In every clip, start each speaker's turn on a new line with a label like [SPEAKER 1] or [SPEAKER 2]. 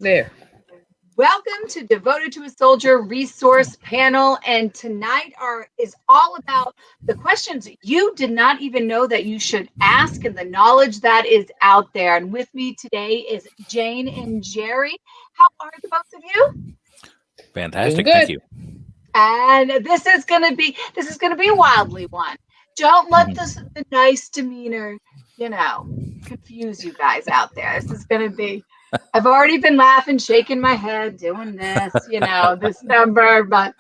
[SPEAKER 1] There.
[SPEAKER 2] Welcome to Devoted to a Soldier Resource Panel. And tonight is all about the questions you did not even know that you should ask and the knowledge that is out there. And with me today is Jane and Jerry. How are the both of you?
[SPEAKER 3] Fantastic. Thank you.
[SPEAKER 2] And this is going to be a wildly one. Don't let the nice demeanor, confuse you guys out there. This is going to be, I've already been laughing, shaking my head, doing this, this number. But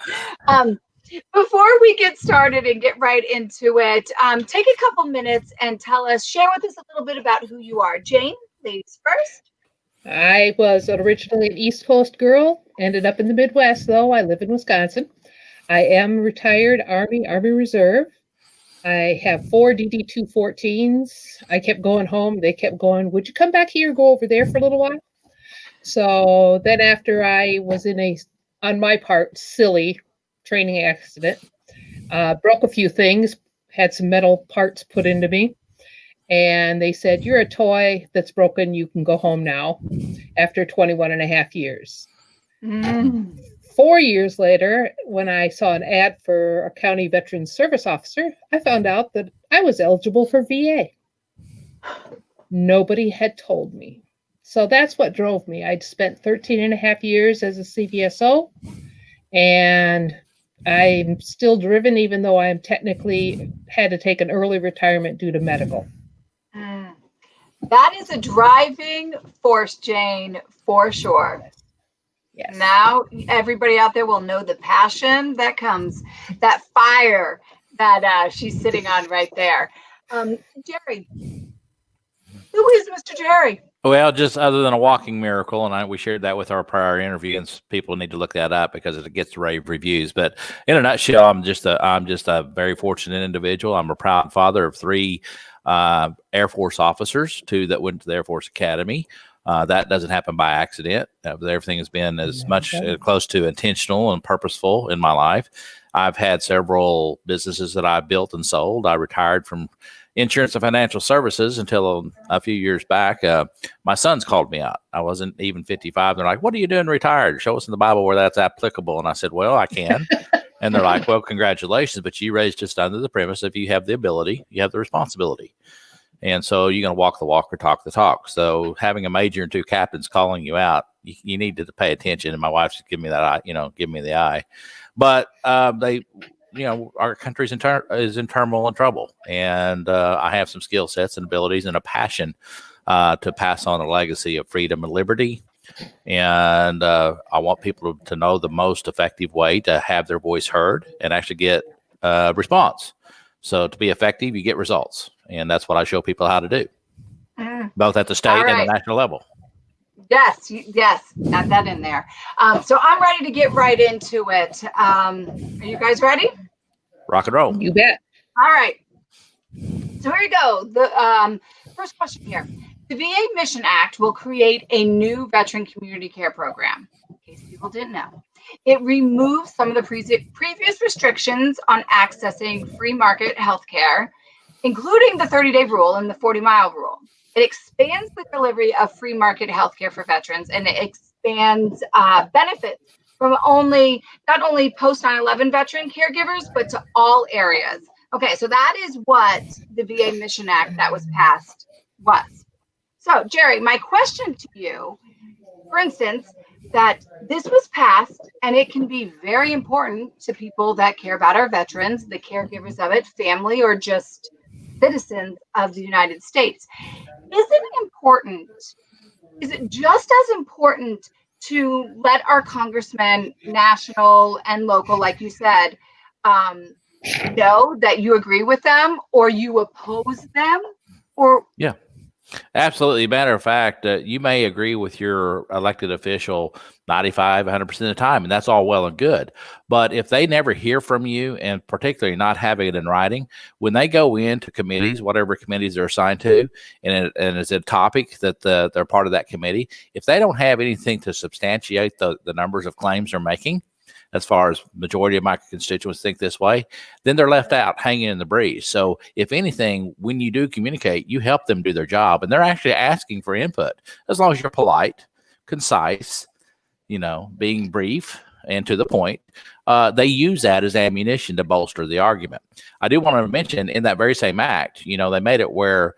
[SPEAKER 2] before we get started and get right into it, take a couple minutes and share with us a little bit about who you are. Jane, ladies first.
[SPEAKER 1] I was originally an East Coast girl, ended up in the Midwest, though. I live in Wisconsin. I am retired Army Reserve. I have 4 DD-214s. I kept going home. They kept going, would you come back here, go over there for a little while? So then after I was in on my part, silly training accident, broke a few things, had some metal parts put into me. And they said, you're a toy that's broken. You can go home now after 21 and a half years. 4 years later, when I saw an ad for a county veteran service officer, I found out that I was eligible for VA. Nobody had told me. So that's what drove me. I'd spent 13 and a half years as a CVSO, and I'm still driven, even though I am technically had to take an early retirement due to medical.
[SPEAKER 2] That is a driving force, Jane, for sure. Yes. Now everybody out there will know the passion that comes, that fire that she's sitting on right there. Jerry, who is Mr. Jerry?
[SPEAKER 3] Well, just other than a walking miracle, and we shared that with our prior interview, and people need to look that up because it gets rave reviews. But in a nutshell, I'm just a very fortunate individual. I'm a proud father of 3 Air Force officers, 2 that went to the Air Force Academy. That doesn't happen by accident. Everything has been as much close to intentional and purposeful in my life. I've had several businesses that I built and sold. I retired from insurance and financial services until a few years back. My sons called me out. I wasn't even 55. They're like, what are you doing retired? Show us in the Bible where that's applicable. And I said, well, I can. And they're like, well, congratulations, but you raised just under the premise if you have the ability, you have the responsibility. And so you're going to walk the walk or talk the talk. So having a major and 2 captains calling you out, you need to pay attention. And my wife's giving me that eye, give me the eye. But our country's is in turmoil and trouble. And I have some skill sets and abilities and a passion to pass on a legacy of freedom and liberty. And I want people to know the most effective way to have their voice heard and actually get a response. So to be effective, you get results. And that's what I show people how to do, both at the state and the national level.
[SPEAKER 2] Yes, got that in there. So I'm ready to get right into it. Are you guys ready?
[SPEAKER 3] Rock and roll.
[SPEAKER 1] You bet.
[SPEAKER 2] All right. So here we go. The first question here. The VA Mission Act will create a new veteran community care program, in case people didn't know. It removes some of the previous restrictions on accessing free market health care, including the 30-day rule and the 40-mile rule. It expands the delivery of free market health care for veterans, and it expands benefits from not only post 9/11 veteran caregivers, but to all areas. Okay, so that is what the VA Mission Act that was passed was. So, Jerry, my question to you, for instance, that this was passed and it can be very important to people that care about our veterans, the caregivers of it, family, or just citizens of the United States. Is it just as important to let our congressmen, national and local, like you said, know that you agree with them or you oppose them? Or
[SPEAKER 3] yeah. Absolutely. Matter of fact, you may agree with your elected official 95, 100% of the time, and that's all well and good. But if they never hear from you, and particularly not having it in writing, when they go into committees, whatever committees they're assigned to, and it's a topic that they're part of that committee, if they don't have anything to substantiate the numbers of claims they're making, as far as majority of my constituents think this way, then they're left out hanging in the breeze. So if anything, when you do communicate, you help them do their job, and they're actually asking for input as long as you're polite. concise, being brief and to the point, they use that as ammunition to bolster the argument. I do want to mention in that very same act, they made it where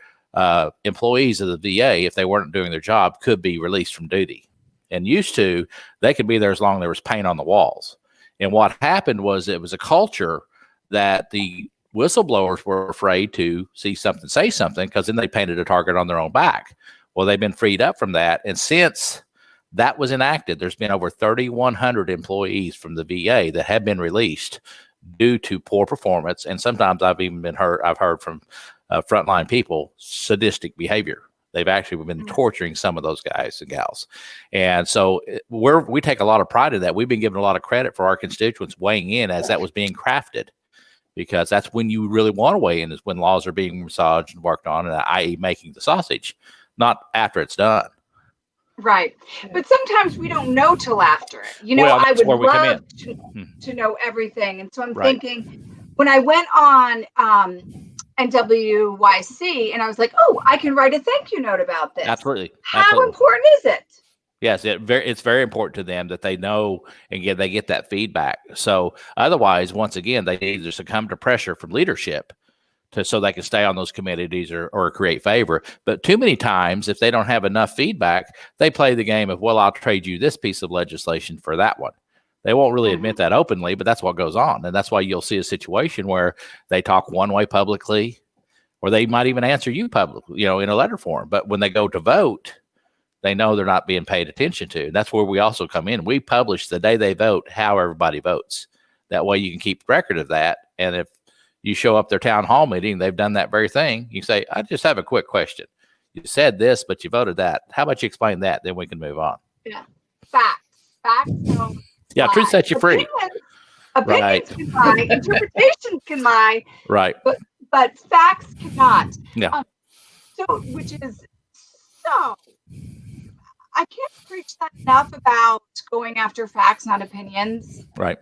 [SPEAKER 3] employees of the VA, if they weren't doing their job, could be released from duty. And used to, they could be there as long as there was paint on the walls. And what happened was it was a culture that the whistleblowers were afraid to see something, say something, because then they painted a target on their own back. Well, they've been freed up from that. And since that was enacted, there's been over 3,100 employees from the VA that have been released due to poor performance. And sometimes I've heard from frontline people, sadistic behavior. They've actually been torturing some of those guys and gals. And so we take a lot of pride in that. We've been given a lot of credit for our constituents weighing in as that was being crafted, because that's when you really want to weigh in, is when laws are being massaged and worked on, and i.e. making the sausage, not after it's done.
[SPEAKER 2] Right. But sometimes we don't know till after it. I would love to know everything. And so I'm thinking, when I went on NWYC, and I was like, oh, I can write a thank you note about this.
[SPEAKER 3] Absolutely.
[SPEAKER 2] How important is it?
[SPEAKER 3] Yes, it's very important to them that they know and they get that feedback. So otherwise, once again, they either succumb to pressure from leadership so they can stay on those committees or create favor. But too many times, if they don't have enough feedback, they play the game of, well, I'll trade you this piece of legislation for that one. They won't really admit that openly, but that's what goes on. And that's why you'll see a situation where they talk one way publicly, or they might even answer you publicly, in a letter form. But when they go to vote, they know they're not being paid attention to. And that's where we also come in. We publish the day they vote how everybody votes. That way you can keep record of that. And if you show up their town hall meeting, they've done that very thing. You say, I just have a quick question. You said this, but you voted that. How about you explain that? Then we can move on.
[SPEAKER 2] Yeah. Facts.
[SPEAKER 3] Yeah, truth sets you free.
[SPEAKER 2] Opinions can lie. Interpretations can lie.
[SPEAKER 3] Right.
[SPEAKER 2] But facts cannot.
[SPEAKER 3] Yeah.
[SPEAKER 2] Which is so. I can't preach that enough about going after facts, not opinions.
[SPEAKER 3] Right.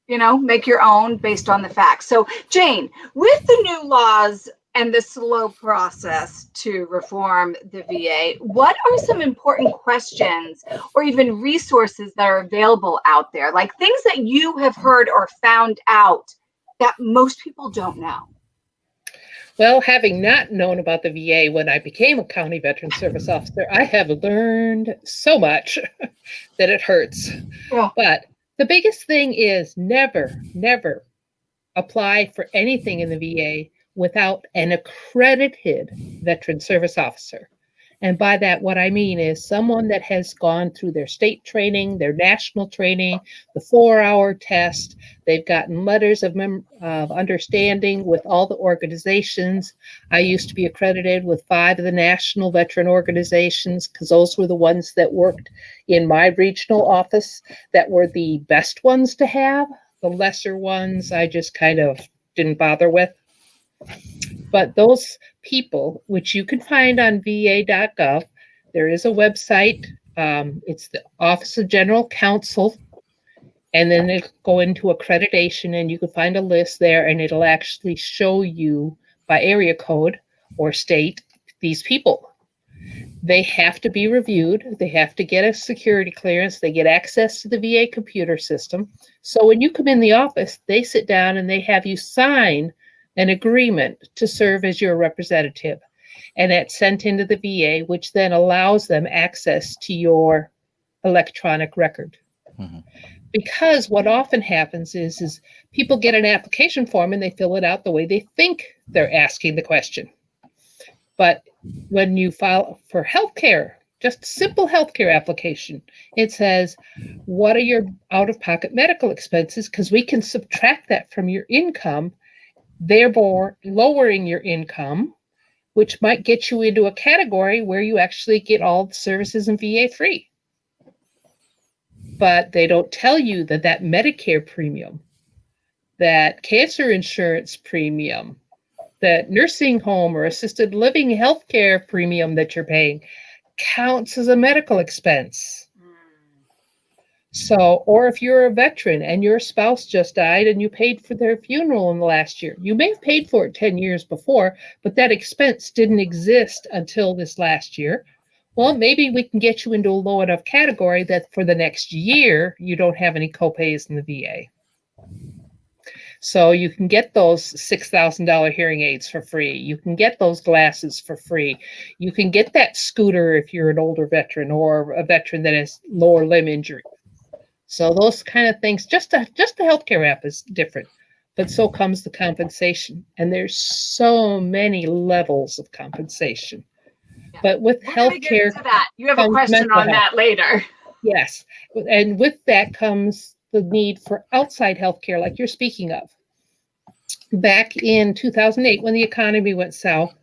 [SPEAKER 2] Make your own based on the facts. So, Jane, with the new laws and the slow process to reform the VA, what are some important questions or even resources that are available out there? Like things that you have heard or found out that most people don't know?
[SPEAKER 1] Well, having not known about the VA when I became a county veteran service officer, I have learned so much that it hurts.
[SPEAKER 2] Yeah.
[SPEAKER 1] But the biggest thing is never apply for anything in the VA without an accredited veteran service officer. And by that, what I mean is someone that has gone through their state training, their national training, the 4-hour test. They've gotten letters of understanding with all the organizations. I used to be accredited with 5 of the national veteran organizations because those were the ones that worked in my regional office that were the best ones to have. The lesser ones I just kind of didn't bother with. But those people, which you can find on va.gov, there is a website. It's the Office of General Counsel. And then it'll go into accreditation, and you can find a list there, and it'll actually show you by area code or state these people. They have to be reviewed. They have to get a security clearance. They get access to the VA computer system. So when you come in the office, they sit down and they have you sign an agreement to serve as your representative. And that's sent into the VA, which then allows them access to your electronic record. Mm-hmm. Because what often happens is people get an application form and they fill it out the way they think they're asking the question. But when you file for healthcare, just simple healthcare application, it says, what are your out-of-pocket medical expenses? Because we can subtract that from your income, therefore lowering your income, which might get you into a category where you actually get all the services in VA free. But they don't tell you that Medicare premium, that cancer insurance premium, that nursing home or assisted living healthcare premium that you're paying counts as a medical expense. So, or if you're a veteran and your spouse just died and you paid for their funeral in the last year, you may have paid for it 10 years before, but that expense didn't exist until this last year. Well, maybe we can get you into a low enough category that for the next year, you don't have any copays in the VA. So you can get those $6,000 hearing aids for free. You can get those glasses for free. You can get that scooter if you're an older veteran or a veteran that has lower limb injury. So those kind of things, just the healthcare app is different, but so comes the compensation. And there's so many levels of compensation.
[SPEAKER 2] Yeah.
[SPEAKER 1] But with healthcare,
[SPEAKER 2] that. You have a question on that later.
[SPEAKER 1] Yes. And with that comes the need for outside healthcare, like you're speaking of. Back in 2008, when the economy went south,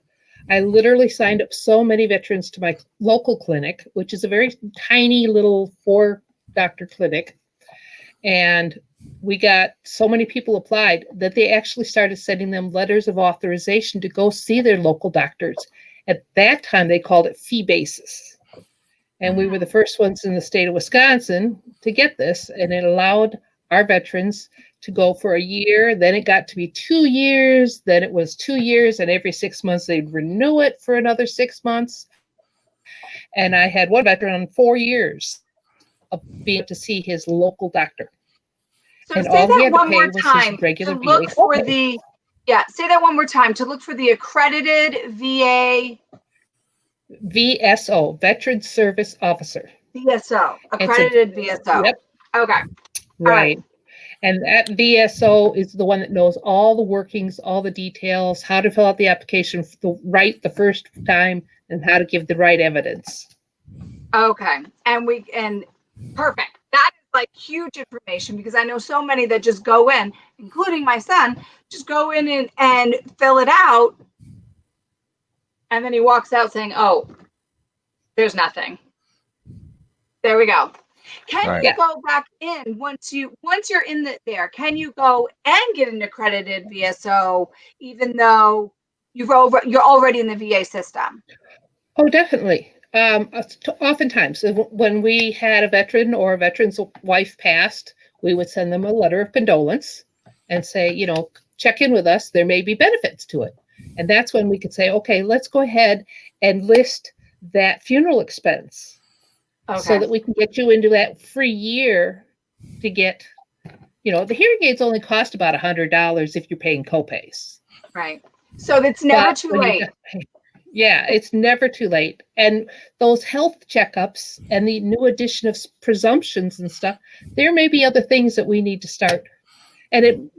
[SPEAKER 1] I literally signed up so many veterans to my local clinic, which is a very tiny little 4-doctor clinic. And we got so many people applied that they actually started sending them letters of authorization to go see their local doctors. At that time, they called it fee basis. And we were the first ones in the state of Wisconsin to get this, and it allowed our veterans to go for a year. Then it got to be 2 years. Then it was 2 years, and every 6 months they'd renew it for another 6 months. And I had one veteran on 4 years of being able to see his local doctor.
[SPEAKER 2] So
[SPEAKER 1] and
[SPEAKER 2] say
[SPEAKER 1] all he
[SPEAKER 2] that
[SPEAKER 1] had to
[SPEAKER 2] one
[SPEAKER 1] pay
[SPEAKER 2] more
[SPEAKER 1] was his
[SPEAKER 2] time
[SPEAKER 1] regular
[SPEAKER 2] to look
[SPEAKER 1] VA
[SPEAKER 2] for
[SPEAKER 1] copay.
[SPEAKER 2] say that one more time to look for the accredited VA
[SPEAKER 1] VSO, Veteran Service Officer.
[SPEAKER 2] VSO, accredited VSO.
[SPEAKER 1] Yep.
[SPEAKER 2] Okay.
[SPEAKER 1] Right. And that VSO is the one that knows all the workings, all the details, how to fill out the application right the first time, and how to give the right evidence.
[SPEAKER 2] Okay. And perfect. That is like huge information, because I know so many that just go in, including my son, just go in and fill it out. And then he walks out saying, oh, there's nothing. There we go. Can you go back in once you're in there? Can you go and get an accredited VSO even though you're already in the VA system?
[SPEAKER 1] Oh, definitely. Oftentimes, when we had a veteran or a veteran's wife passed, we would send them a letter of condolence and say, check in with us. There may be benefits to it. And that's when we could say, okay, let's go ahead and list that funeral expense. Okay. So that we can get you into that free year to get, the hearing aids only cost about $100 if you're paying copays.
[SPEAKER 2] Right. So it's never too late.
[SPEAKER 1] Yeah, it's never too late. And those health checkups and the new addition of presumptions and stuff, there may be other things that we need to start. And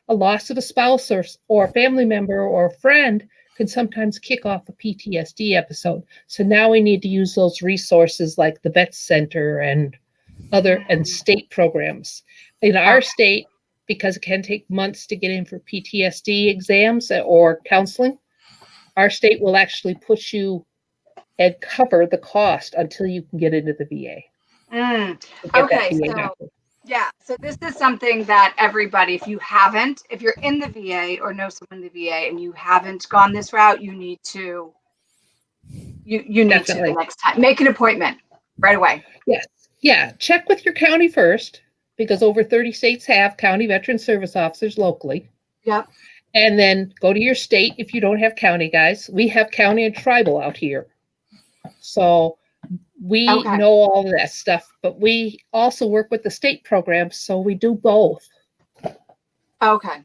[SPEAKER 1] a loss of a spouse or a family member or a friend can sometimes kick off a PTSD episode. So now we need to use those resources like the Vet Center and state programs. In our state, because it can take months to get in for PTSD exams or counseling, our state will actually push you and cover the cost until you can get into the VA.
[SPEAKER 2] Okay, so this is something that everybody, if you're in the VA or know someone in the VA and you haven't gone this route, you need to the next time. Make an appointment right away.
[SPEAKER 1] Yes. Yeah. Check with your county first, because over 30 states have county veteran service officers locally.
[SPEAKER 2] Yep.
[SPEAKER 1] And then go to your state if you don't have county guys. We have county and tribal out here. So we know all of that stuff, but we also work with the state programs, so we do both.
[SPEAKER 2] Okay.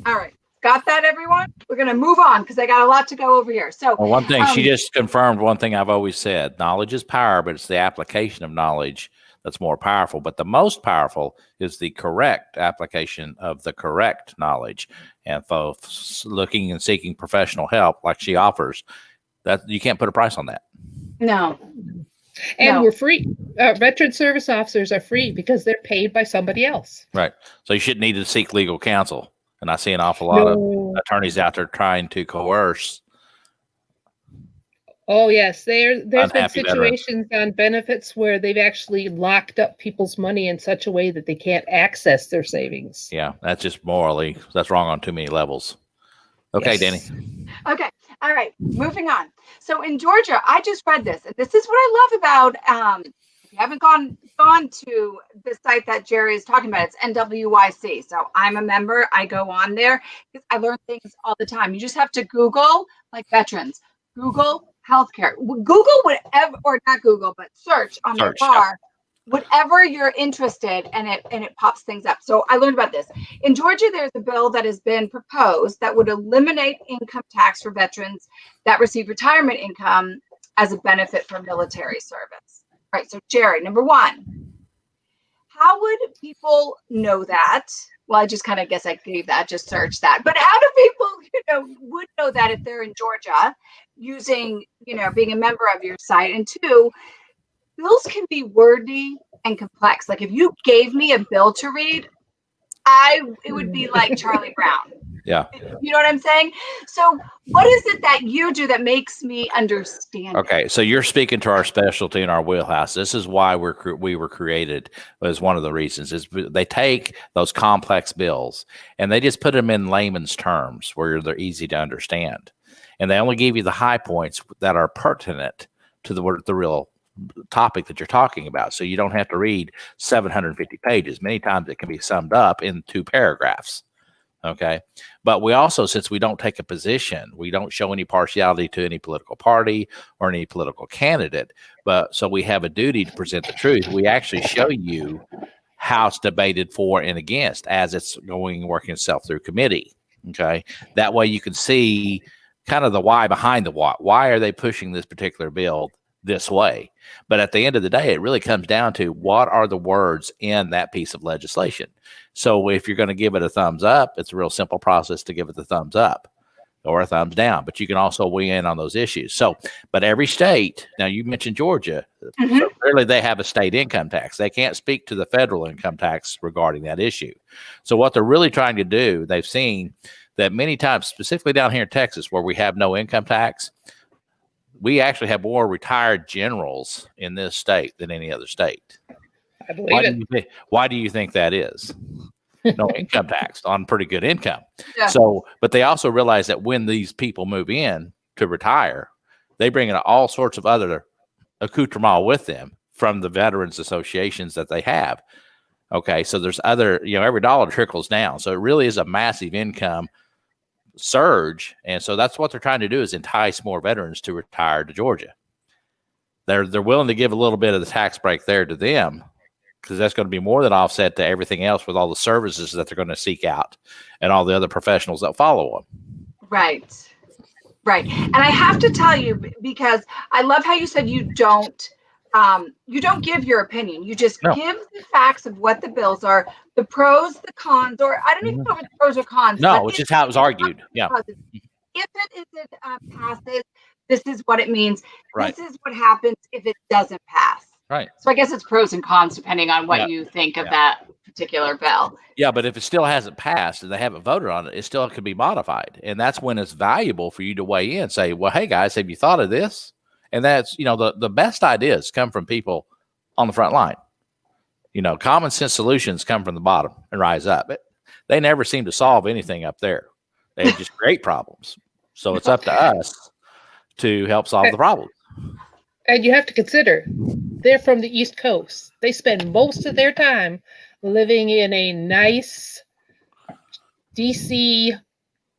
[SPEAKER 2] All right. Got that, everyone? We're going to move on because I got a lot to go over here. So
[SPEAKER 3] one thing, she just confirmed one thing I've always said. Knowledge is power, but it's the application of knowledge that's more powerful. But the most powerful is the correct application of the correct knowledge. And folks looking and seeking professional help like she offers, that you can't put a price on that.
[SPEAKER 2] No.
[SPEAKER 1] And we're free. Veteran service officers are free because they're paid by somebody else.
[SPEAKER 3] Right. So you shouldn't need to seek legal counsel. And I see an awful lot of attorneys out there trying to coerce.
[SPEAKER 1] Oh, yes. There's been situations on benefits where they've actually locked up people's money in such a way that they can't access their savings.
[SPEAKER 3] Yeah, that's just morally, that's wrong on too many levels. Okay,
[SPEAKER 1] yes.
[SPEAKER 3] Danny.
[SPEAKER 2] Okay. All right. Moving on. So in Georgia, I just read this, and this is what I love about, if you haven't gone to the site that Jerry is talking about, it's NWYC. So I'm a member. I go on there because I learn things all the time. You just have to Google, like veterans, Google healthcare. Google whatever, or not Google, but search on their
[SPEAKER 3] Search, yeah.
[SPEAKER 2] bar, whatever you're interested, and it pops things up. So I learned about this. In Georgia, there's a bill that has been proposed that would eliminate income tax for veterans that receive retirement income as a benefit for military service. Right. So Jerry, number one, how would people know that? Well, I just kind of guess I gave that, just search that. But how do people, would know that if they're in Georgia using, being a member of your site? And two, bills can be wordy and complex. Like if you gave me a bill to read, it would be like Charlie Brown.
[SPEAKER 3] Yeah.
[SPEAKER 2] You know what I'm saying? So what is it that you do that makes me understand?
[SPEAKER 3] Okay, so you're speaking to our specialty in our wheelhouse. This is why we were created. As one of the reasons is they take those complex bills and they just put them in layman's terms where they're easy to understand, and they only give you the high points that are pertinent to the real topic that you're talking about. So you don't have to read 750 pages. Many times it can be summed up in 2 paragraphs. Okay. But we also, since we don't take a position, we don't show any partiality to any political party or any political candidate. But so we have a duty to present the truth. We actually show you how it's debated for and against as it's working itself through committee. Okay. That way you can see kind of the why behind the what. Why are they pushing this particular bill this way? But at the end of the day, it really comes down to what are the words in that piece of legislation. So if you're going to give it a thumbs up, it's a real simple process to give it the thumbs up or a thumbs down, but you can also weigh in on those issues. So, but every state, now you mentioned Georgia, so clearly they have a state income tax. They can't speak to the federal income tax regarding that issue. So what they're really trying to do, they've seen that many times, specifically down here in Texas, where we have no income tax, we actually have more retired generals in this state than any other state.
[SPEAKER 1] I believe it.
[SPEAKER 3] Why do you think that is? No income tax on pretty good income.
[SPEAKER 2] Yeah.
[SPEAKER 3] So, but they also realize that when these people move in to retire, they bring in all sorts of other accoutrement with them from the veterans associations that they have. Okay. So there's other, every dollar trickles down. So it really is a massive income surge. And so that's what they're trying to do, is entice more veterans to retire to Georgia. They're willing to give a little bit of the tax break there to them, because that's going to be more than offset to everything else with all the services that they're going to seek out and all the other professionals that follow them.
[SPEAKER 2] Right. And I have to tell you, because I love how you said you don't give your opinion. You just give the facts of what the bills are, the pros, the cons, or I don't even know if it's pros or cons.
[SPEAKER 3] No, it's just how it was argued. Yeah.
[SPEAKER 2] If it passes, this is what it means.
[SPEAKER 3] Right.
[SPEAKER 2] This is what happens if it doesn't pass.
[SPEAKER 3] Right.
[SPEAKER 2] So I guess it's pros and cons depending on what you think of that particular bill.
[SPEAKER 3] Yeah, but if it still hasn't passed and they haven't voted on it, it still could be modified. And that's when it's valuable for you to weigh in, say, well, hey guys, have you thought of this? And that's, the best ideas come from people on the front line. Common sense solutions come from the bottom and rise up. They never seem to solve anything up there. They just create problems. So it's up to us to help solve the problem.
[SPEAKER 1] And you have to consider, they're from the East Coast. They spend most of their time living in a nice DC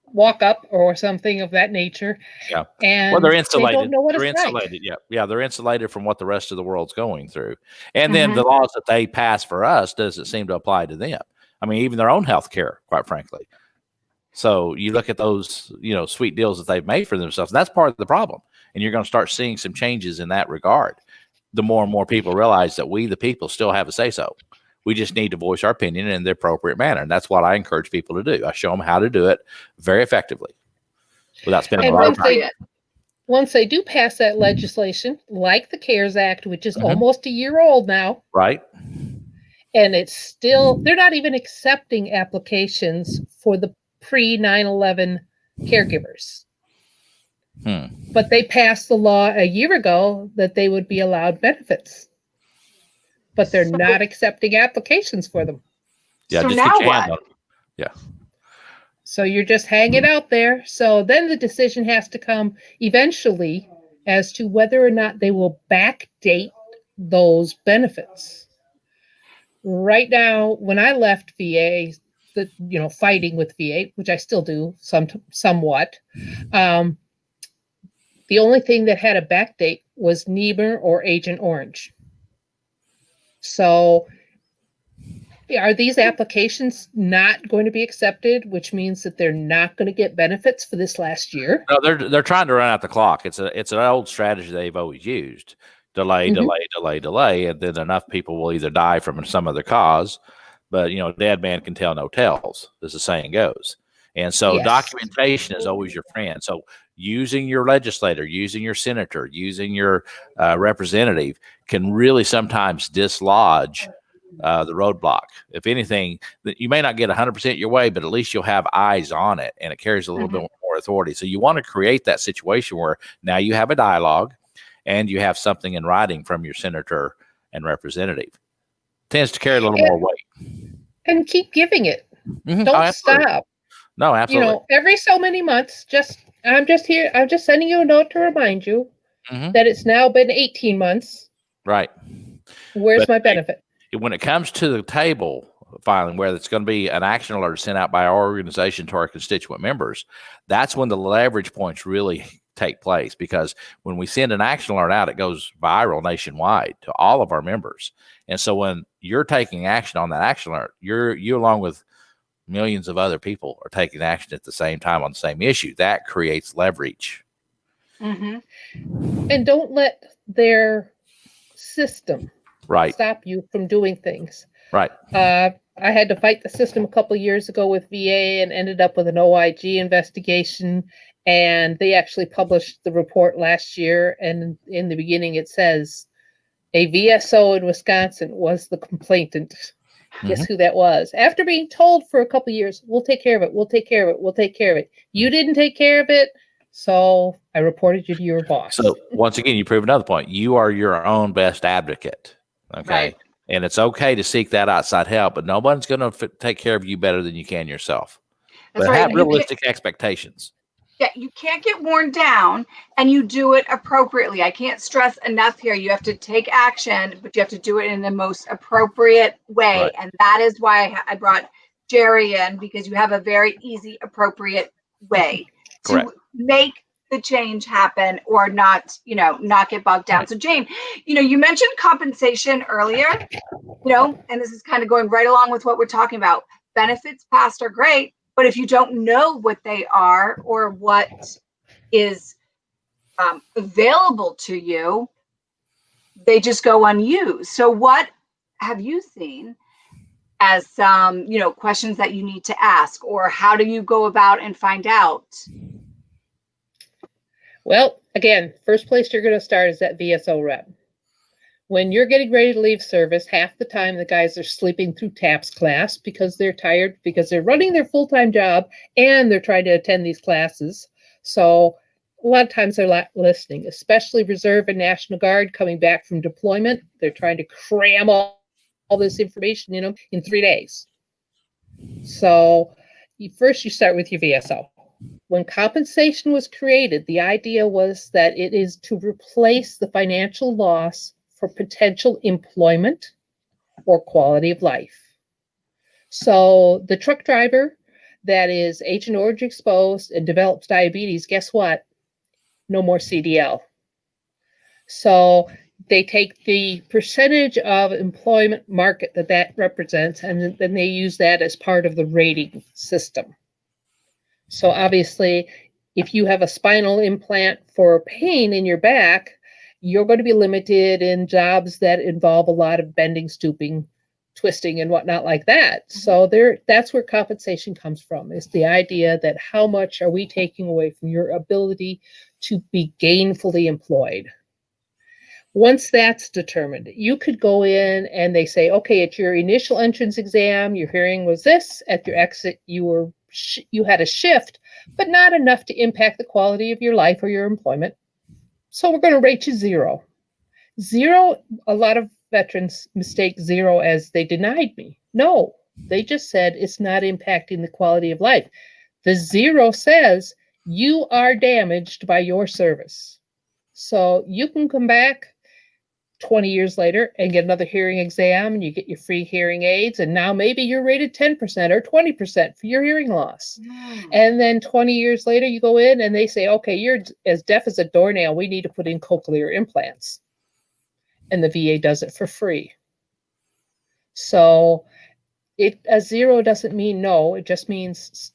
[SPEAKER 1] walk-up or something of that nature.
[SPEAKER 3] Yeah.
[SPEAKER 1] And
[SPEAKER 3] well, they're insulated.
[SPEAKER 1] They don't know what
[SPEAKER 3] they're
[SPEAKER 1] it's
[SPEAKER 3] insulated.
[SPEAKER 1] like.
[SPEAKER 3] Yeah. They're insulated from what the rest of the world's going through. And then the laws that they pass for us doesn't seem to apply to them. I mean, even their own health care, quite frankly. So you look at those, sweet deals that they've made for themselves. And that's part of the problem. And you're going to start seeing some changes in that regard. The more and more people realize that we, the people, still have a say-so. We just need to voice our opinion in the appropriate manner. And that's what I encourage people to do. I show them how to do it very effectively without spending a lot of time.
[SPEAKER 1] Once they do pass that legislation, like the CARES Act, which is almost a year old now.
[SPEAKER 3] Right.
[SPEAKER 1] And it's still, they're not even accepting applications for the pre-9/11 caregivers. But they passed the law a year ago that they would be allowed benefits. But they're not accepting applications for them.
[SPEAKER 3] Yeah,
[SPEAKER 2] so
[SPEAKER 3] just
[SPEAKER 2] now
[SPEAKER 3] what? Yeah.
[SPEAKER 1] So you're just hanging out there. So then the decision has to come eventually as to whether or not they will backdate those benefits. Right now, when I left VA, fighting with VA, which I still do somewhat, The only thing that had a back date was Niebuhr or Agent Orange. So are these applications not going to be accepted, which means that they're not going to get benefits for this last year?
[SPEAKER 3] No, they're trying to run out the clock. It's an old strategy they've always used. Delay, delay, and then enough people will either die from some other cause. But dead man can tell no tales, as the saying goes. And so documentation is always your friend. So using your legislator, using your senator, using your representative can really sometimes dislodge the roadblock. If anything, you may not get 100% your way, but at least you'll have eyes on it, and it carries a little bit more authority. So you want to create that situation where now you have a dialogue and you have something in writing from your senator and representative. Tends to carry a little more weight.
[SPEAKER 1] And keep giving it. Don't stop.
[SPEAKER 3] No, absolutely.
[SPEAKER 1] Every so many months, I'm just here. I'm just sending you a note to remind you that it's now been 18 months.
[SPEAKER 3] Right.
[SPEAKER 1] Where's my benefit?
[SPEAKER 3] When it comes to the table filing, where it's going to be an action alert sent out by our organization to our constituent members, that's when the leverage points really take place, because when we send an action alert out, it goes viral nationwide to all of our members. And so when you're taking action on that action alert, you along with millions of other people are taking action at the same time on the same issue. That creates leverage.
[SPEAKER 1] And don't let their system stop you from doing things.
[SPEAKER 3] Right.
[SPEAKER 1] I had to fight the system a couple of years ago with VA and ended up with an OIG investigation. And they actually published the report last year. And in the beginning, it says a VSO in Wisconsin was the complainant. Guess who that was? After being told for a couple of years, we'll take care of it. We'll take care of it. We'll take care of it. You didn't take care of it. So I reported you to your boss.
[SPEAKER 3] So once again, you prove another point. You are your own best advocate. Okay.
[SPEAKER 2] Right.
[SPEAKER 3] And it's okay to seek that outside help, but no one's going to take care of you better than you can yourself.
[SPEAKER 2] That's
[SPEAKER 3] but
[SPEAKER 2] right.
[SPEAKER 3] have realistic expectations.
[SPEAKER 2] Yeah, you can't get worn down, and you do it appropriately. I can't stress enough here. You have to take action, but you have to do it in the most appropriate way.
[SPEAKER 3] Right.
[SPEAKER 2] And that is why I brought Jerry in, because you have a very easy, appropriate way to make the change happen, or not get bogged down. So Jane, you mentioned compensation earlier, and this is kind of going right along with what we're talking about. Benefits past are great, but if you don't know what they are or what is available to you, they just go unused. So what have you seen as some, questions that you need to ask, or how do you go about and find out?
[SPEAKER 1] Well, again, first place you're going to start is that VSO rep. When you're getting ready to leave service, half the time the guys are sleeping through TAPS class because they're tired, because they're running their full-time job and they're trying to attend these classes. So a lot of times they're not listening, especially Reserve and National Guard coming back from deployment. They're trying to cram all this information, in 3 days. So first you start with your VSO. When compensation was created, the idea was that it is to replace the financial loss for potential employment or quality of life. So the truck driver that is Agent Orange exposed and develops diabetes, guess what? No more CDL. So they take the percentage of employment market that represents, and then they use that as part of the rating system. So obviously, if you have a spinal implant for pain in your back, you're going to be limited in jobs that involve a lot of bending, stooping, twisting, and whatnot like that. So that's where compensation comes from, is the idea that how much are we taking away from your ability to be gainfully employed? Once that's determined, you could go in and they say, okay, at your initial entrance exam, your hearing was this. At your exit, you had a shift, but not enough to impact the quality of your life or your employment. So we're going to rate you 0. 0, a lot of veterans mistake 0 as they denied me. No, they just said it's not impacting the quality of life. The 0 says you are damaged by your service. So you can come back 20 years later and get another hearing exam and you get your free hearing aids. And now maybe you're rated 10% or 20% for your hearing loss. And then 20 years later, you go in and they say, okay, you're as deaf as a doornail. We need to put in cochlear implants. And the VA does it for free. So a zero doesn't mean no. It just means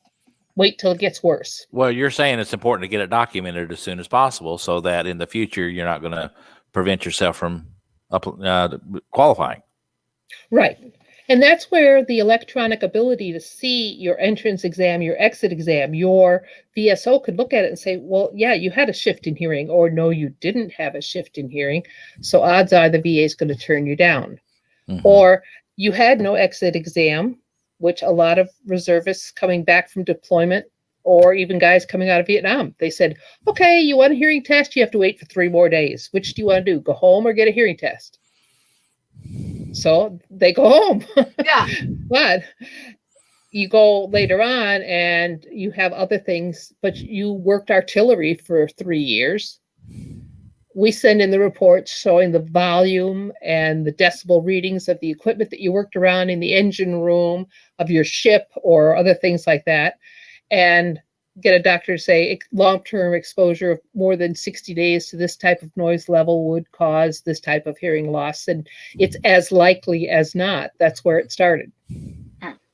[SPEAKER 1] wait till it gets worse.
[SPEAKER 3] Well, you're saying it's important to get it documented as soon as possible so that in the future, you're not going to prevent yourself from qualifying.
[SPEAKER 1] Right. And that's where the electronic ability to see your entrance exam, your exit exam, your VSO could look at it and say, well, yeah, you had a shift in hearing, or no, you didn't have a shift in hearing. So odds are the VA is going to turn you down. Mm-hmm. Or you had no exit exam, which a lot of reservists coming back from deployment, or even guys coming out of Vietnam, they said, okay, you want a hearing test? You have to wait for 3 more days. Which do you want to do? Go home or get a hearing test? So they go home.
[SPEAKER 2] Yeah.
[SPEAKER 1] But you go later on and you have other things, but you worked artillery for 3 years. We send in the reports showing the volume and the decibel readings of the equipment that you worked around in the engine room of your ship or other things like that. And get a doctor to say long-term exposure of more than 60 days to this type of noise level would cause this type of hearing loss. And it's as likely as not. That's where it started.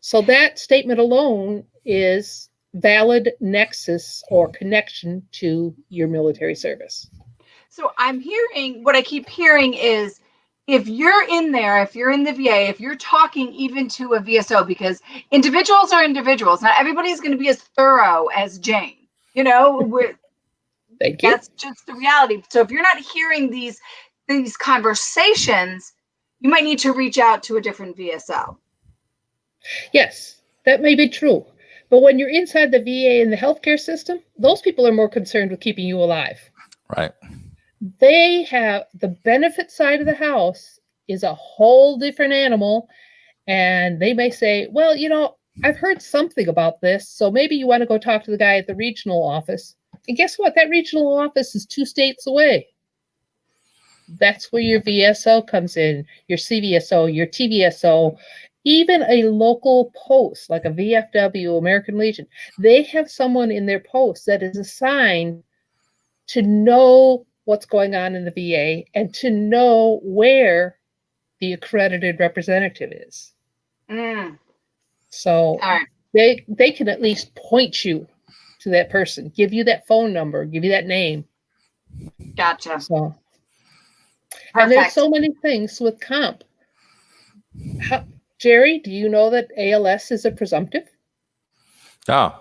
[SPEAKER 1] So that statement alone is valid nexus or connection to your military service.
[SPEAKER 2] So what I keep hearing is, if you're in there, if you're in the VA, if you're talking even to a VSO, because individuals are individuals, not everybody's going to be as thorough as Jane,
[SPEAKER 1] Thank you.
[SPEAKER 2] That's just the reality. So if you're not hearing these conversations, you might need to reach out to a different VSO.
[SPEAKER 1] Yes, that may be true. But when you're inside the VA and the healthcare system, those people are more concerned with keeping you alive.
[SPEAKER 3] Right.
[SPEAKER 1] They have the benefit side of the house is a whole different animal. And they may say, well, I've heard something about this. So maybe you want to go talk to the guy at the regional office. And guess what? That regional office is 2 states away. That's where your VSO comes in, your CVSO, your TVSO, even a local post like a VFW, American Legion. They have someone in their post that is assigned to know what's going on in the VA and to know where the accredited representative is. So they can at least point you to that person, give you that phone number, give you that name.
[SPEAKER 2] Gotcha.
[SPEAKER 1] So, and there's so many things with comp. Jerry, do you know that ALS is a presumptive?
[SPEAKER 3] Oh.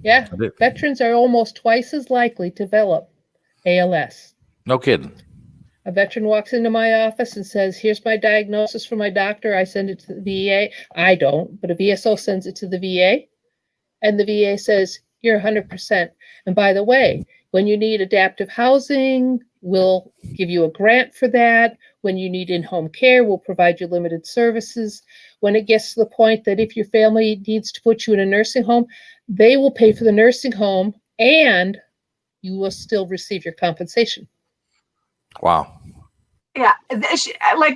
[SPEAKER 1] Yeah. Veterans are almost twice as likely to develop ALS.
[SPEAKER 3] No kidding.
[SPEAKER 1] A veteran walks into my office and says, here's my diagnosis from my doctor. I send it to the VA. I don't, but a VSO sends it to the VA. And the VA says, you're 100%. And by the way, when you need adaptive housing, we'll give you a grant for that. When you need in-home care, we'll provide you limited services. When it gets to the point that if your family needs to put you in a nursing home, they will pay for the nursing home and you will still receive your compensation.
[SPEAKER 3] Wow.
[SPEAKER 2] Yeah.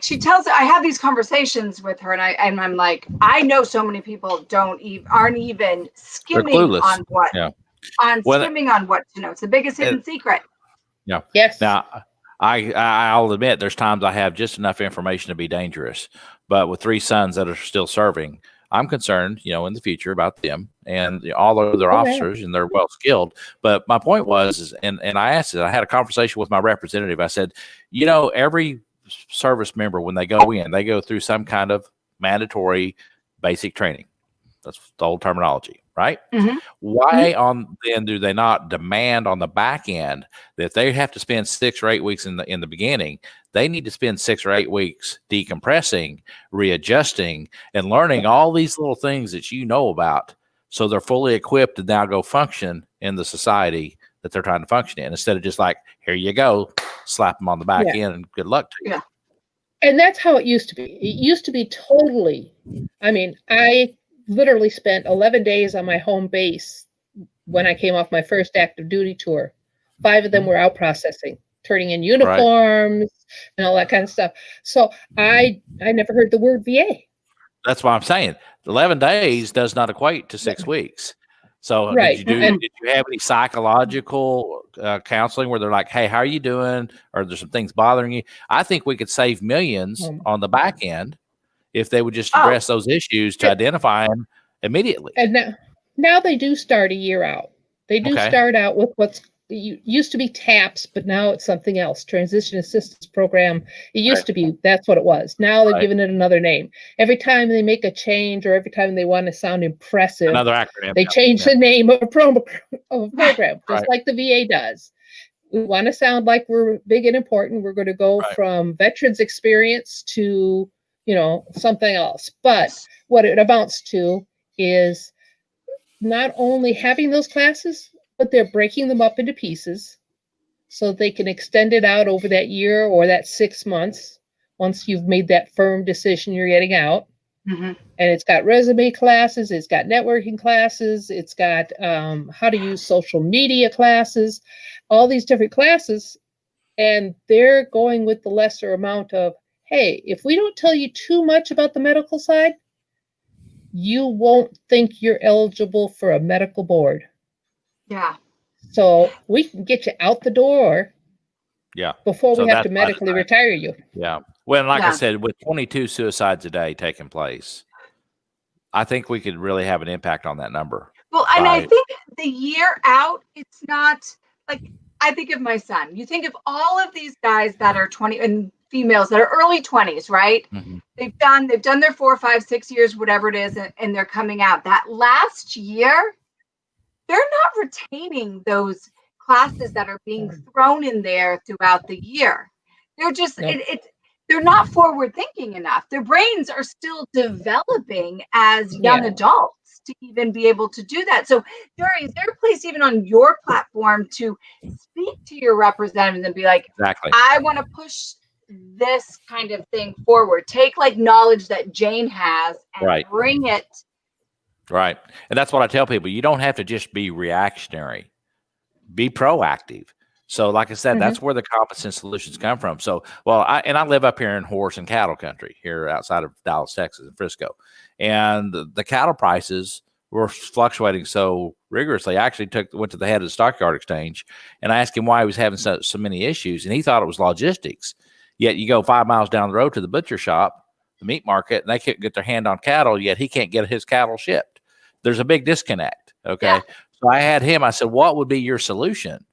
[SPEAKER 2] She tells, I have these conversations with her and I'm like, I know so many people aren't even skimming on what, skimming on what to know. It's the biggest hidden secret.
[SPEAKER 3] Yeah.
[SPEAKER 1] Yes.
[SPEAKER 3] Now, I'll admit there's times I have just enough information to be dangerous, but with 3 sons that are still serving, I'm concerned, in the future about them and all of their officers, and they're well skilled. But my point was, and I asked it, I had a conversation with my representative. I said, every service member, when they go in, they go through some kind of mandatory basic training. That's the old terminology, right? Mm-hmm. Why then do they not demand on the back end that they have to spend 6 or 8 weeks in the beginning? They need to spend 6 or 8 weeks decompressing, readjusting, and learning all these little things that about, so they're fully equipped to now go function in the society that they're trying to function in, instead of just like, here you go, slap them on the back end and good luck to you.
[SPEAKER 1] Yeah. And that's how it used to be. It used to be totally, I literally spent 11 days on my home base when I came off my first active duty tour. 5 of them were out processing. turning in uniforms and all that kind of stuff. So I never heard the word VA.
[SPEAKER 3] That's why I'm saying 11 days does not equate to 6 weeks. So
[SPEAKER 1] Right.
[SPEAKER 3] did you have any psychological counseling where they're like, hey, how are you doing? Or there's some things bothering you? I think we could save millions on the back end if they would just address those issues to identify them immediately.
[SPEAKER 1] And now they do start a year out. They do start out with what's used to be TAPS, but now it's something else. Transition Assistance Program. It used to be, that's what it was. Now they've given it another name. Every time they make a change or every time they want to sound impressive,
[SPEAKER 3] another acronym.
[SPEAKER 1] They change the name of a program, just like the VA does. We want to sound like we're big and important. We're going to go from veterans experience to, something else. But what it amounts to is not only having those classes, but they're breaking them up into pieces so they can extend it out over that year or that 6 months once you've made that firm decision you're getting out. And it's got resume classes, it's got networking classes, it's got how to use social media classes, all these different classes. And they're going with the lesser amount of, hey, if we don't tell you too much about the medical side, you won't think you're eligible for a medical board.
[SPEAKER 2] Yeah.
[SPEAKER 1] So we can get you out the door.
[SPEAKER 3] Yeah.
[SPEAKER 1] Before we have to medically retire you.
[SPEAKER 3] Yeah. Well, like I said, with 22 suicides a day taking place, I think we could really have an impact on that number.
[SPEAKER 2] Well, and I think the year out, it's not like, I think of my son. You think of all of these guys that are 20 and females that are early 20s, right? They've done their 4, 5, 6 years, whatever it is, and they're coming out. That last year, they're not retaining those classes that are being thrown in there throughout the year. They're just they're not forward thinking enough. Their brains are still developing as young adults to even be able to do that. So, Dory, is there a place even on your platform to speak to your representatives and be like, I want to push this kind of thing forward? Take like knowledge that Jane has and bring it.
[SPEAKER 3] Right. And that's what I tell people. You don't have to just be reactionary. Be proactive. So like I said, that's where the competence solutions come from. So, I live up here in horse and cattle country here outside of Dallas, Texas, and Frisco. And the cattle prices were fluctuating so rigorously. I actually went to the head of the stockyard exchange and I asked him why he was having so many issues. And he thought it was logistics. Yet you go 5 miles down the road to the butcher shop, the meat market, and they can't get their hand on cattle, yet he can't get his cattle shipped. There's a big disconnect. Okay. Yeah. So I said, what would be your solution?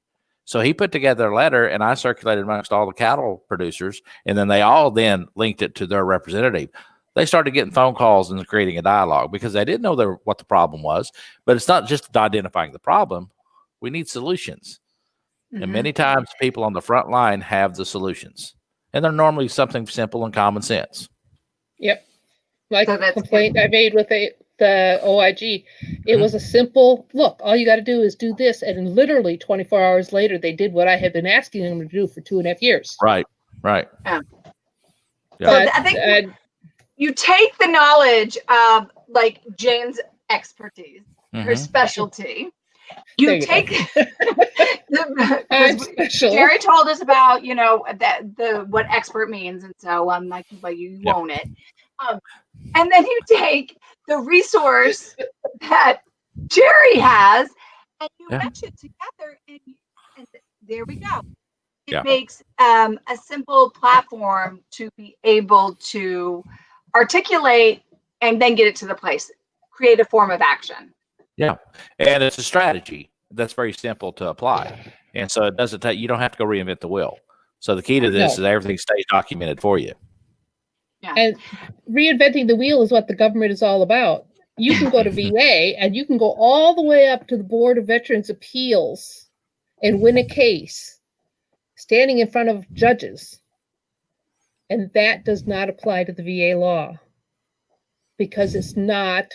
[SPEAKER 3] So he put together a letter and I circulated amongst all the cattle producers, and then they all then linked it to their representative. They started getting phone calls and creating a dialogue because they didn't know what the problem was. But it's not just identifying the problem. We need solutions. And many times people on the front line have the solutions. And they're normally something simple and common sense.
[SPEAKER 1] Yep. Like the complaint I made with the OIG, it was a simple look. All you got to do is do this, and literally 24 hours later, they did what I had been asking them to do for 2.5 years.
[SPEAKER 3] Right.
[SPEAKER 2] Yeah. So I think you take the knowledge of like Jane's expertce, her specialty. You take Jerry told us about what expert means, and so I'm like, but you won't it. And then you take the resource that Jerry has and you mesh it together, and there we go. It makes a simple platform to be able to articulate and then get it to the place, create a form of action.
[SPEAKER 3] Yeah. And it's a strategy that's very simple to apply. And so it doesn't take, you don't have to go reinvent the wheel. So the key to this is everything stays documented for you.
[SPEAKER 1] Yeah. And reinventing the wheel is what the government is all about. You can go to VA and you can go all the way up to the Board of Veterans Appeals and win a case standing in front of judges. And that does not apply to the VA law because it's not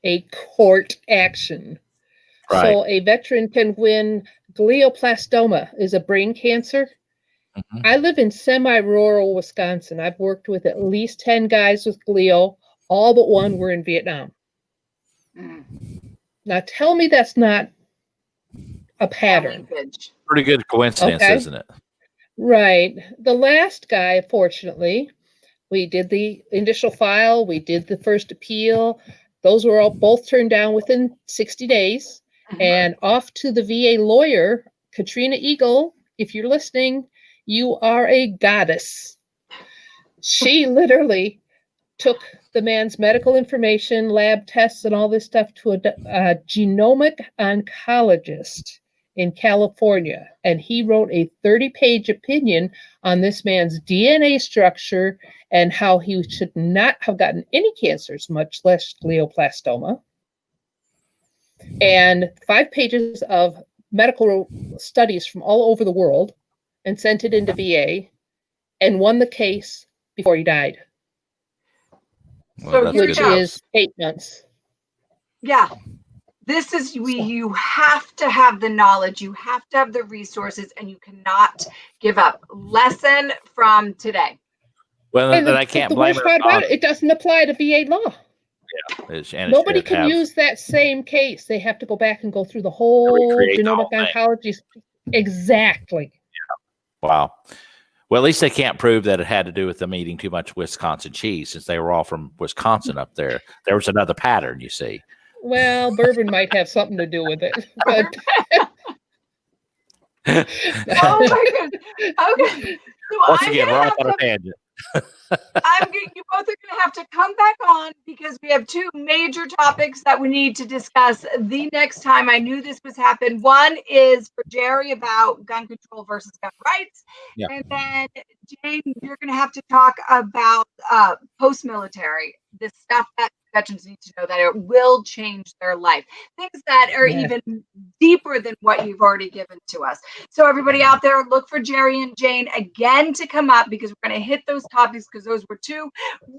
[SPEAKER 1] a court action. Right. So a veteran can win glioblastoma is a brain cancer. I live in semi-rural Wisconsin. I've worked with at least 10 guys with glio. All but one were in Vietnam. Now tell me that's not a pattern.
[SPEAKER 3] Pretty good coincidence, isn't it?
[SPEAKER 1] Right. The last guy, fortunately, we did the initial file, we did the first appeal. Those were all both turned down within 60 days. And off to the VA lawyer, Katrina Eagle, if you're listening, you are a goddess. She literally took the man's medical information, lab tests, and all this stuff to a genomic oncologist in California. And he wrote a 30-page opinion on this man's DNA structure and how he should not have gotten any cancers, much less glioblastoma. And 5 pages of medical studies from all over the world, and sent it into VA and won the case before he died.
[SPEAKER 3] Well, that's
[SPEAKER 1] Which
[SPEAKER 3] good.
[SPEAKER 1] is 8 months.
[SPEAKER 2] Yeah. This is you have to have the knowledge, you have to have the resources, and you cannot give up. Lesson from today.
[SPEAKER 3] Well,
[SPEAKER 1] And
[SPEAKER 3] then I can't
[SPEAKER 1] the
[SPEAKER 3] blame
[SPEAKER 1] worst
[SPEAKER 3] her.
[SPEAKER 1] part about it doesn't apply to VA law. Nobody can use that same case. They have to go back and go through the whole
[SPEAKER 3] recreate the
[SPEAKER 1] genomic
[SPEAKER 3] whole thing.
[SPEAKER 1] oncology. Exactly.
[SPEAKER 3] Wow. Well, at least they can't prove that it had to do with them eating too much Wisconsin cheese, since they were all from Wisconsin up there. There was another pattern, you see.
[SPEAKER 1] Well, bourbon might have something to do with it, but
[SPEAKER 2] Oh my goodness. Okay. So
[SPEAKER 3] Once
[SPEAKER 2] I'm
[SPEAKER 3] again,
[SPEAKER 2] gonna
[SPEAKER 3] we're
[SPEAKER 2] have
[SPEAKER 3] off on
[SPEAKER 2] to
[SPEAKER 3] a tangent.
[SPEAKER 2] you both are going to have to come back on because we have 2 major topics that we need to discuss the next time. I knew this was happening. One is for Jerry about gun control versus gun rights.
[SPEAKER 3] Yeah.
[SPEAKER 2] And then Jane, you're going to have to talk about post-military, the stuff that veterans need to know that it will change their life. Things that are even deeper than what you've already given to us. So everybody out there, look for Jerry and Jane again to come up, because we're going to hit those topics, because those were 2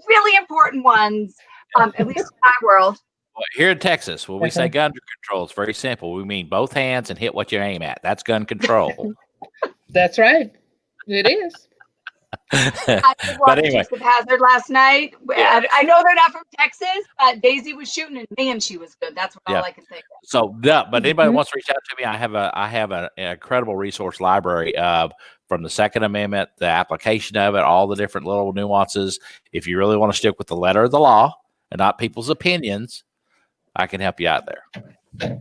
[SPEAKER 2] really important ones, at least in my world.
[SPEAKER 3] Well, here in Texas, when we say gun control, it's very simple. We mean both hands and hit what you aim at. That's gun control.
[SPEAKER 1] That's right. It is.
[SPEAKER 2] I did watch
[SPEAKER 3] But anyway,
[SPEAKER 2] Dukes of Hazzard last night.
[SPEAKER 3] Yeah.
[SPEAKER 2] I know they're not from Texas, but Daisy was shooting, and man, she was good. That's what all I can think of.
[SPEAKER 3] so but anybody wants to reach out to me, I have an incredible resource library from the Second Amendment, the application of it, all the different little nuances. If you really want to stick with the letter of the law and not people's opinions, I can help you out there.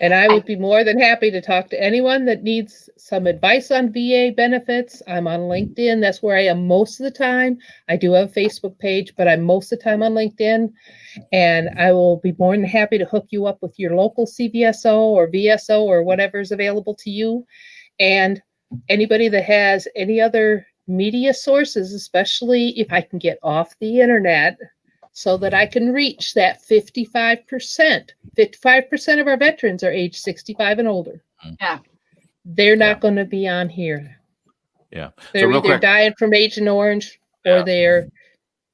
[SPEAKER 1] And I would be more than happy to talk to anyone that needs some advice on VA benefits. I'm on LinkedIn. That's where I am most of the time. I do have a Facebook page, but I'm most of the time on LinkedIn. And I will be more than happy to hook you up with your local CVSO or VSO or whatever is available to you. And anybody that has any other media sources, especially if I can get off the internet, so that I can reach that 55%. 55% of our veterans are age 65 and older.
[SPEAKER 2] Yeah.
[SPEAKER 1] They're not going to be on here.
[SPEAKER 3] Yeah.
[SPEAKER 1] They're
[SPEAKER 3] real
[SPEAKER 1] either
[SPEAKER 3] quick,
[SPEAKER 1] dying from Agent Orange or they're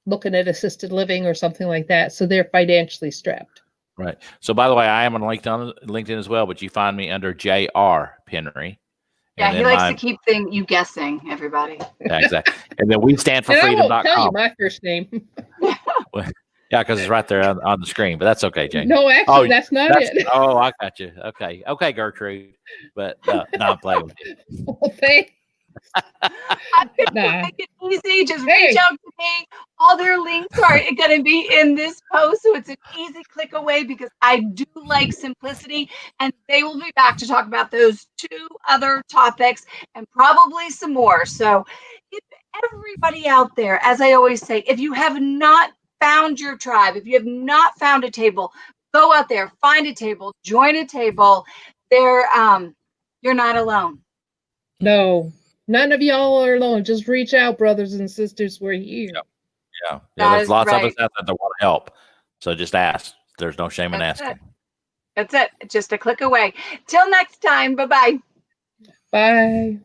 [SPEAKER 1] looking at assisted living or something like that. So they're financially strapped.
[SPEAKER 3] right. So by the way, I am on LinkedIn as well, but you find me under J.R. Penry.
[SPEAKER 2] Yeah, he likes to keep you guessing, everybody.
[SPEAKER 3] Yeah, exactly. And then we stand for
[SPEAKER 1] And I won't
[SPEAKER 3] freedom.com.
[SPEAKER 1] tell you my first name.
[SPEAKER 3] Yeah, because it's right there on the screen, but that's okay, Jane.
[SPEAKER 1] No, actually, that's not it.
[SPEAKER 3] Oh, I got you. Okay, Gertrude. But no, I'm playing with you.
[SPEAKER 1] Well, thanks.
[SPEAKER 2] I'm gonna make it easy. Just reach out to me. All their links are going to be in this post, so it's an easy click away, because I do like simplicity, and they will be back to talk about those 2 other topics and probably some more. So if everybody out there, as I always say, if you have not found your tribe, if you have not found a table, go out there, find a table, join a table. You're not alone.
[SPEAKER 1] No, none of y'all are alone. Just reach out, brothers and sisters. We're here.
[SPEAKER 3] Yeah. There's lots of us out there that want to help. So just ask. There's no shame in asking.
[SPEAKER 2] That's it. Just a click away. Till next time. Bye-bye.
[SPEAKER 1] Bye.